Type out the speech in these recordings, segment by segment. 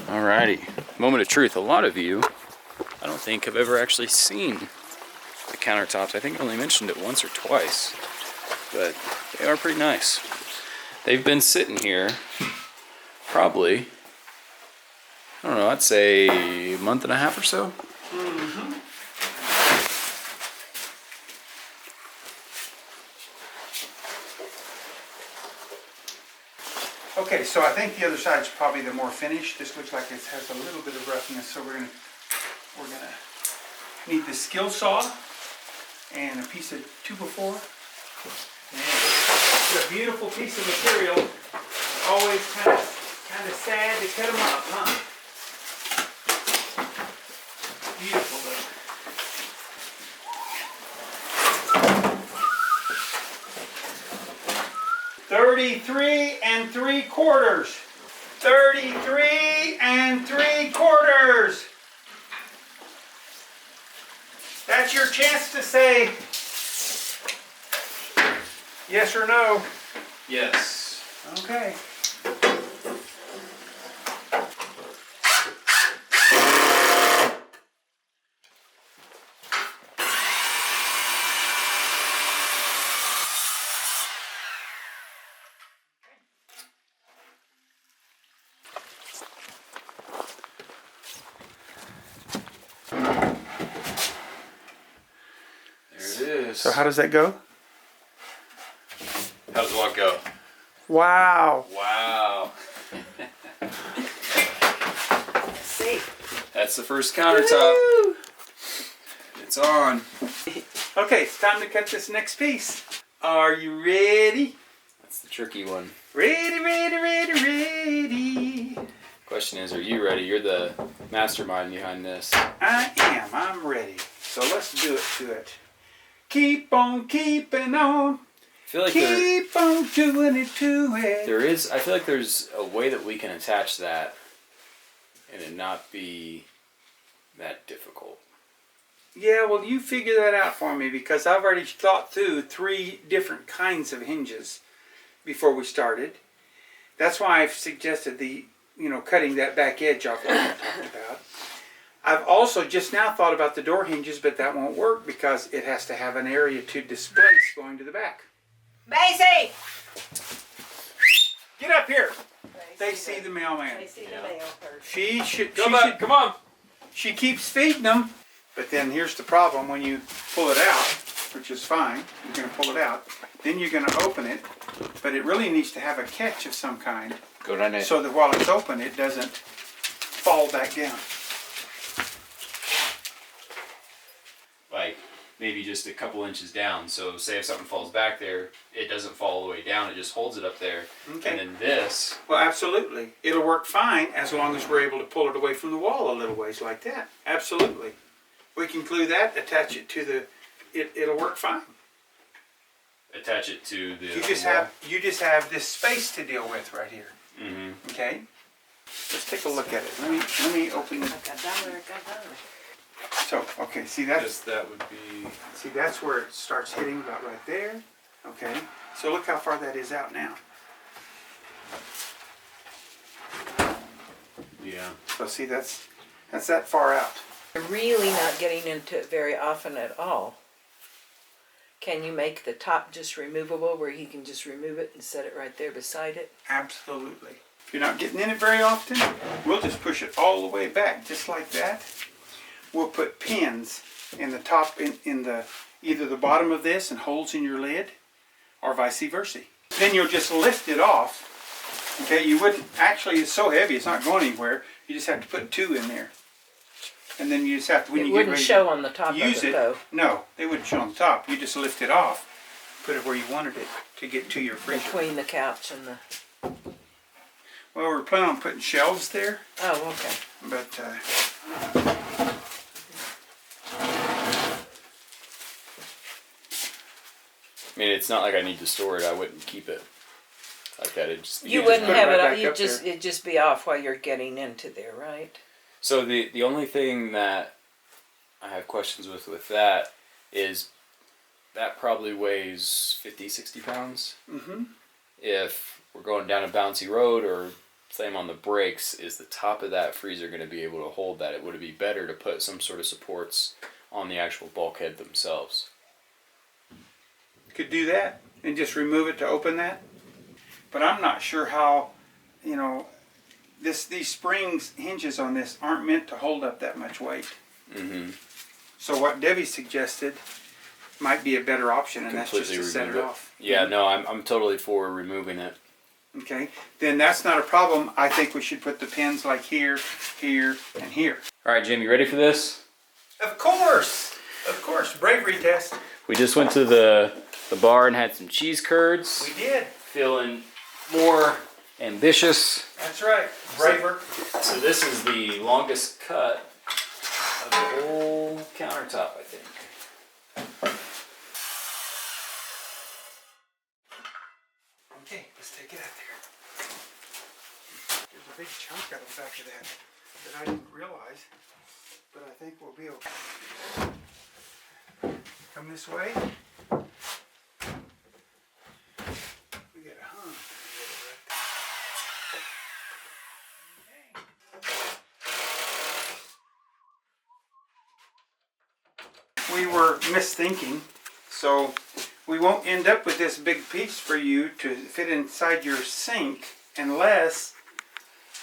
Alrighty, moment of truth. A lot of you, I don't think, have ever actually seen the countertops. I think I only mentioned it once or twice, but they are pretty nice. They've been sitting here probably, I don't know, I'd say a month and a half or so. Mm-hmm. Okay, so I think the other side's probably the more finished. This looks like it has a little bit of roughness, so we're gonna need the skill saw and a piece of 2x4. It's a beautiful piece of material. Always kind of sad to cut them up, huh? Beautiful though. $33 3/4. 33 3/4. That's your chance to say yes or no. Yes. Okay. So how does that go? How does what go? Wow. Wow. Let's see. That's the first countertop. Woo! It's on. Okay, it's time to cut this next piece. Are you ready? That's the tricky one. Ready, ready, ready, ready. Question is, are you ready? You're the mastermind behind this. I am. I'm ready. So let's do it to it. Keep on keeping on. I feel like Keep on doing it to it. I feel like there's a way that we can attach that and it not be that difficult. Yeah, well, you figure that out for me because I've already thought through 3 different kinds of hinges before we started. That's why I've suggested cutting that back edge off like I talked about. I've also just now thought about the door hinges, but that won't work because it has to have an area to displace going to the back. Macy! Get up here! They see the mailman. They see the mail first. She should. Come on. She keeps feeding them. But then here's the problem: when you pull it out, which is fine, you're going to pull it out. Then you're going to open it, but it really needs to have a catch of some kind, Go down there. so that while it's open, it doesn't fall back down. Like maybe just a couple inches down. So say if something falls back there, it doesn't fall all the way down. It just holds it up there. Okay. And then this. Well, absolutely. It'll work fine as long as we're able to pull it away from the wall a little ways like that. Absolutely. We can glue that, attach it to the. It'll work fine. Attach it to the. You just have this space to deal with right here. Mm-hmm. Okay. Let's take a look at it. Let me open it. So, okay, see that's that would be. see that's where it starts hitting about right there. Okay. So look how far that is out now. Yeah. So see that's that far out. You're really not getting into it very often at all. Can you make the top just removable where he can just remove it and set it right there beside it? Absolutely. If you're not getting in it very often, we'll just push it all the way back just like that. We'll put pins in the top, in the either the bottom of this and holes in your lid, or vice versa. Then you'll just lift it off. Okay, you wouldn't, actually it's so heavy it's not going anywhere. You just have to put 2 in there. And then you just have to, when It you get wouldn't ready show to on the top use of it it, though. no, they wouldn't show on the top. You just lift it off, put it where you wanted it to get to your freezer. Between the couch and the... Well, we're planning on putting shelves there, Oh, okay. but I mean, it's not like I need to store it. I wouldn't keep it like that. You just wouldn't put it have right it back up, up there. it'd just be off while you're getting into there, right? So the only thing that I have questions with that is that probably weighs 50, 60 pounds. mm-hmm. If we're going down a bouncy road or same on the brakes, is the top of that freezer going to be able to hold that? It would be better to put some sort of supports on the actual bulkhead themselves. Could do that and just remove it to open that. But I'm not sure how, you know, these springs hinges on this aren't meant to hold up that much weight. Mm-hmm. So what Debbie suggested might be a better option, and that's just to set it off. Yeah, no, I'm totally for removing it. Okay, then that's not a problem. I think we should put the pins like here, here, and here. All right, Jim, you ready for this? Of course, bravery test. We just went to the bar and had some cheese curds. We did. Feeling more ambitious. That's right, braver. So this is the longest cut of the whole countertop, I think. Okay, let's take it out there. There's a big chunk out of the back of that I didn't realize, but I think we'll be okay. Come this way. We got a hump. We were misthinking, so we won't end up with this big piece for you to fit inside your sink unless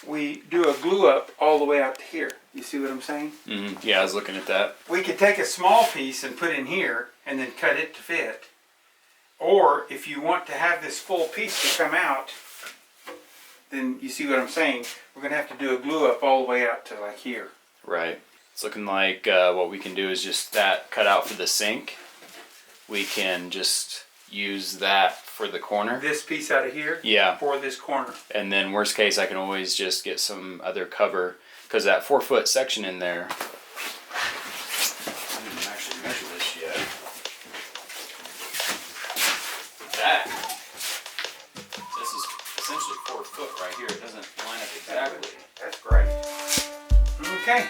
we do a glue up all the way out to here. You see what I'm saying? Mm-hmm. Yeah, I was looking at that. We could take a small piece and put in here and then cut it to fit. Or if you want to have this full piece to come out, then you see what I'm saying? We're going to have to do a glue up all the way out to like here. Right. It's looking like what we can do is just that cut out for the sink. We can just use that for the corner. This piece out of here? Yeah. For this corner. And then worst case, I can always just get some other cover, because that 4-foot section in there, I didn't actually measure this yet. This is essentially 4 foot right here. It doesn't line up exactly. That's great. Okay.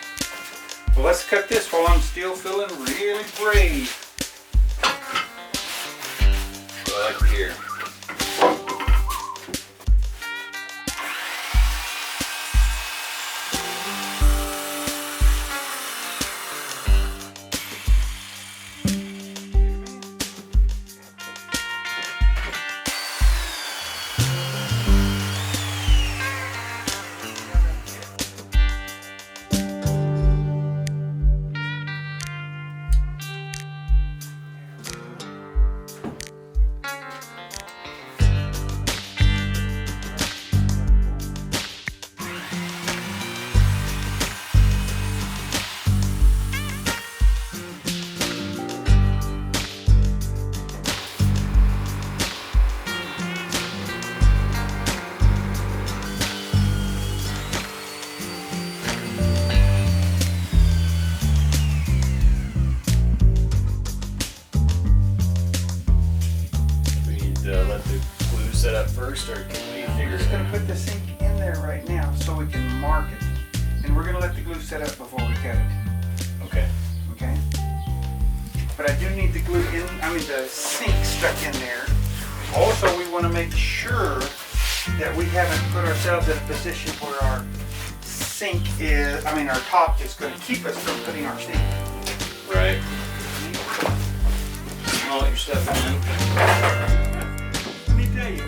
Well, let's cut this while I'm still feeling really brave. Right here. First, or can we figure We're just going to put the sink in there right now so we can mark it. And we're going to let the glue set up before we cut it. Okay. Okay? But I do need the glue in, the sink stuck in there. Also, we want to make sure that we haven't put ourselves in a position where our sink is, our top is going to keep us from putting our sink. Right. Small your stuff in. Let me tell you.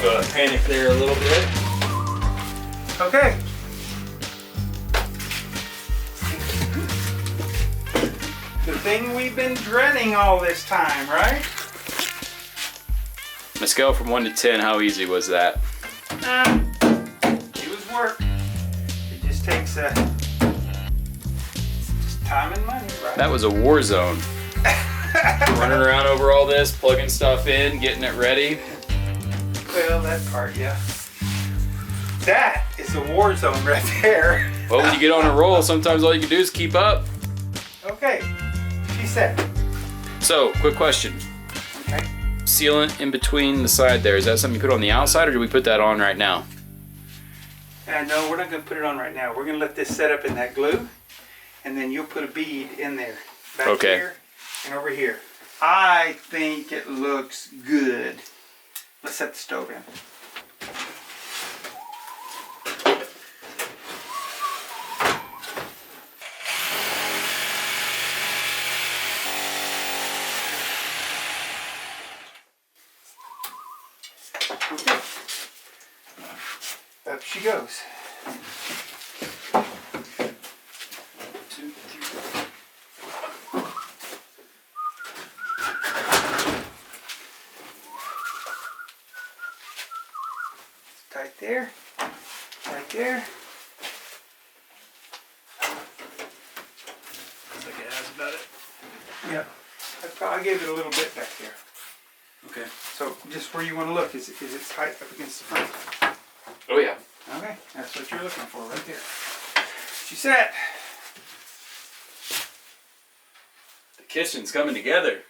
Panic there a little bit. Okay. The thing we've been dreading all this time, right? On a scale from 1 to 10, how easy was that? It was work. It just takes just time and money, right? That was a war zone. Running around over all this, plugging stuff in, getting it ready. Well, that part, yeah. That is a war zone right there. Well, when you get on a roll, sometimes all you can do is keep up. Okay, she said. So, quick question. Okay. Sealant in between the side there, is that something you put on the outside, or do we put that on right now? No, we're not going to put it on right now. We're going to let this set up in that glue, and then you'll put a bead in there. Back here and over here. I think it looks good. Let's set the stove in. Okay. Up she goes. 2, 3. Tight there. Right there. Looks like it has about it. Yeah. I gave it a little bit back there. Okay. So just where you want to look, is it tight up against the front? Oh yeah. Okay, that's what you're looking for right there. She said. The kitchen's coming together.